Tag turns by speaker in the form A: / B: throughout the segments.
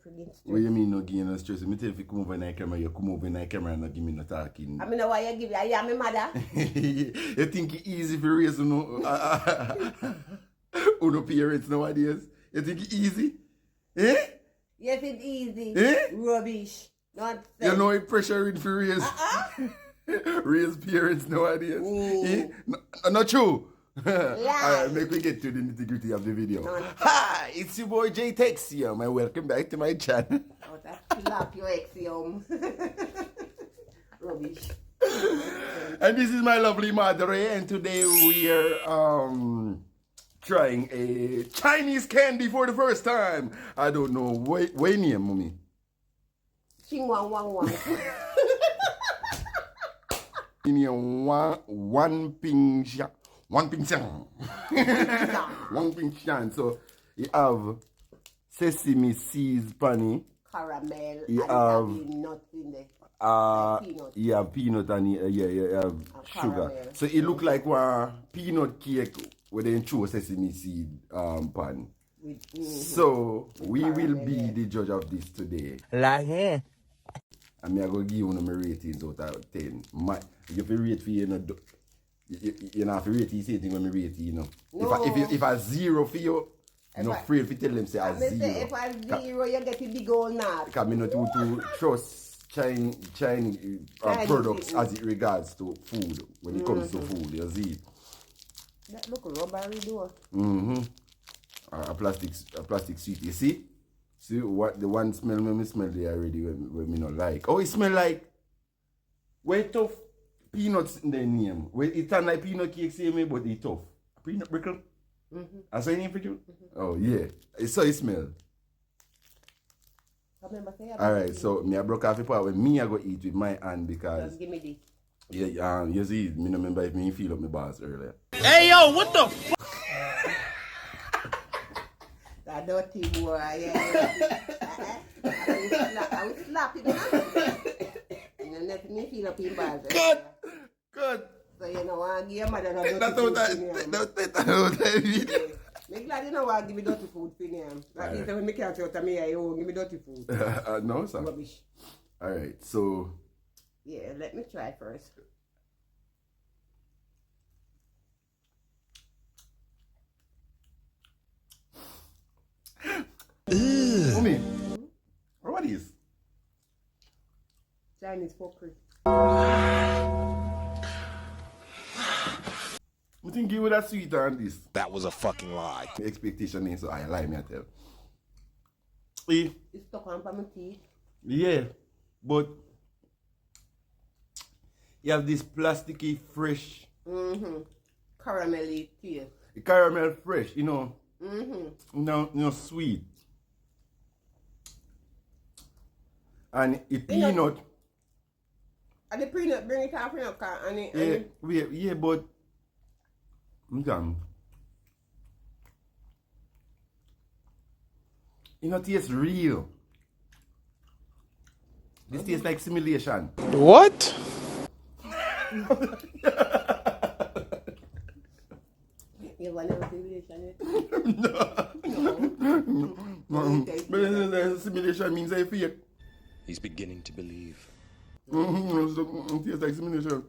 A: friggin' stress.
B: What you mean no give you no stress? Me tell you if you come over in the camera, you come over in the camera and not give me no talking.
A: I mean, why you give you? I am my mother.
B: You think it's easy for raise uno parents nowadays? You think it's easy? Eh?
A: Yes, it's easy.
B: Eh?
A: Rubbish. Not
B: You know it pressure for raise raise parents nowadays. Eh? Not true. Alright, make we get to the nitty-gritty of the video. Hi, it's your boy Jeytexxium and welcome back to my channel.
A: Oh, that's slap your Jeytexxium. Rubbish.
B: And this is my lovely mother, and today we are trying a Chinese candy for the first time. I don't know what name, mommy.
A: Ching wang wang wang.
B: In here, one ping shan. One ping shan. One ping shan. So you have sesame seeds, bunny.
A: Caramel.
B: You
A: and
B: have
A: nuts in there. Peanut.
B: You have peanut and you have sugar.
A: Caramel.
B: So it look like one peanut cake where they throw sesame seed pan. So we will be the judge of this today.
C: Like
B: And me I go give you my ratings out of 10. You have rate for you know. You know, if you rate, you say thing when me rate, you know.
A: No.
B: If I zero for you, I'm not afraid to tell them say I zero.
A: Say if I zero, you get a big old knot.
B: Because I not to trust Chinese products as it regards to food. When it comes to food, you see.
A: That look rubbery door.
B: A plastic sweet. You see? See what the one smell me smell there already when me not like. Oh, it smell like way tough peanuts in the name. Well, it sound like peanut cake same but it's tough. Peanut brickle? I say anything for you? Oh yeah. So it smell. Alright, so me I broke off the part when me I go eat with my hand because
A: just give me this.
B: Yeah, you see, me no remember if me feel up my bars earlier.
C: Hey yo, what the f?
A: That dirty boy, yeah. I will slap him, and let me feel up in bars.
B: Good.
A: So you know, I give your mother a dirty
B: That's
A: food
B: how
A: for me.
B: that
A: I'm glad you know I give me dirty food for me. Like this, when me can't tell me, I won't give me dirty food.
B: No, sir.
A: Rubbish.
B: Alright, so
A: Yeah, let me try first.
B: mommy, what is?
A: Chinese fuckery.
B: I think you would have sweet on this.
C: That was a fucking lie.
B: Expectation is so I lie me I tell. Eh,
A: It's stuck on my teeth.
B: yeah, but you have this plasticky fresh
A: Caramelly taste.
B: caramel fresh, you know. No sweet. And a peanut.
A: And the peanut, bring it off in a car.
B: Yeah, but you know, tastes real. This tastes like simulation.
C: What?
A: You want to simulation it?
B: But simulation means I fake.
C: He's beginning to believe.
B: It tastes like simulation.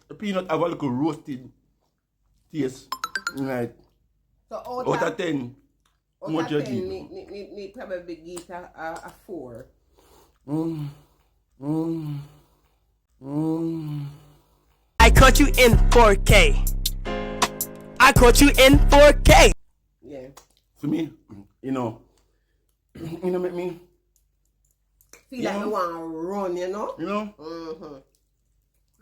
B: The peanut have a little roasted taste. Right.
A: So
B: Out of 10, what you give?
A: Me probably give a 4.
D: I caught you in 4K. I caught you in 4K.
A: Yeah.
B: For me, you know, make me,
A: Feel like you want to run, you know?
B: you know,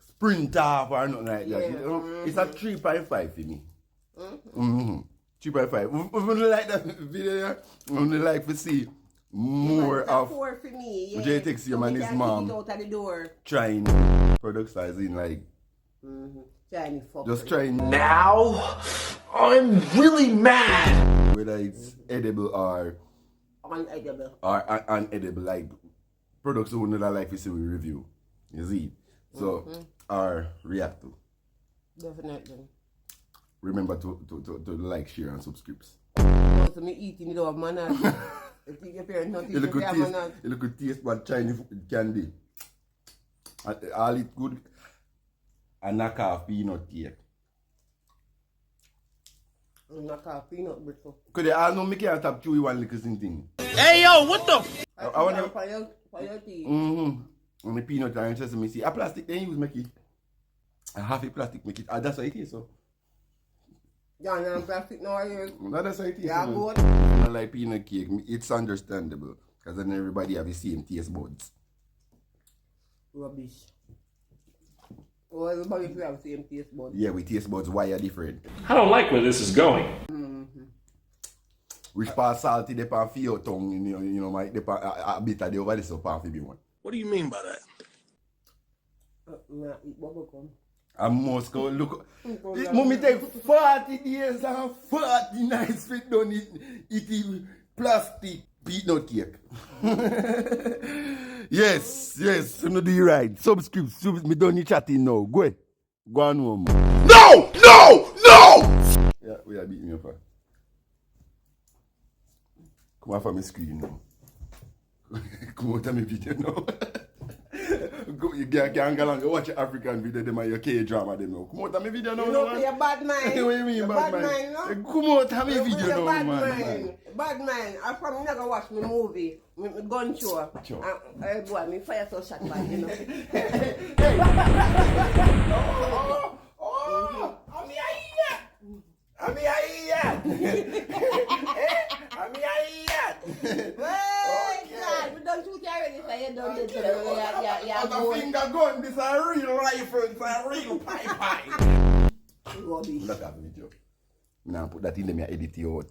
B: sprint off or nothing like that.
A: Yeah.
B: You know? It's a 3.5 for me. 3.5. If you like that video, I would like to see more
A: It's a
B: of
A: 4 for me, yeah.
B: Jeytexxium and his mom
A: Out of the door.
B: trying products as in like,
A: Chinese fuck.
B: just trying
C: Now, I'm really mad.
B: whether it's edible or
A: Unedible.
B: unedible, like products who would not like to see we review. You see? So, or react to.
A: Definitely.
B: Remember to like, share, and subscribe.
A: Also, me eating it off, man. You think your parents not
B: It
A: teach
B: look
A: you
B: good
A: to have
B: taste.
A: a
B: It look good taste what Chinese candy. And all it good. And knock off peanut cake.
A: knock off peanut butter.
B: Could they all know me can't tap chewy one little thing.
D: Hey yo, what the?
B: I want to.
A: For your teeth.
B: And the peanut and sesame seed. A plastic they use make it. A half a plastic make it. That's what it is so.
A: Yeah, no plastic no here.
B: No, that's what it is.
A: Yeah,
B: so.
A: good.
B: I like peanut cake. It's understandable. Because then everybody have the same taste buds.
A: Rubbish. Oh, everybody should have the same taste bud.
B: Yeah, we taste buds why are different.
E: I don't like where this is going.
B: Which part salty they pan for your tongue, you know, my they pan a bit of the over this so pan for me one.
E: What do you mean by that?
A: Nah, eat bubblegum.
B: I must go look. It mommy take 40 days and 40 nights fit done eat plastic peanut cake. yes, you know do you right. Subscribe, me done you chatting now. Go on home.
C: No! No! No!
B: Yeah, we are beating you up. Come on from my screen now. Come out of my video now. You can't go and watch your African video, them and your K-drama them now. Come out of my video now.
A: You know, you're bad mind.
B: What do you mean bad mind?
A: No?
B: Come out of my video
A: You're
B: now,
A: bad
B: man.
A: mind. Bad mind. I from never watch my movie. My gun show.
B: Sure.
A: Boy, me fire so shot bad, you know.
B: I'm here.
A: Wait, God, we don't shoot you already, so you don't get to the
B: I'm a finger gun. This is a real rifle. It's a real pipe.
A: rubbish.
B: Look at the video. Now put that in them, you edit you out.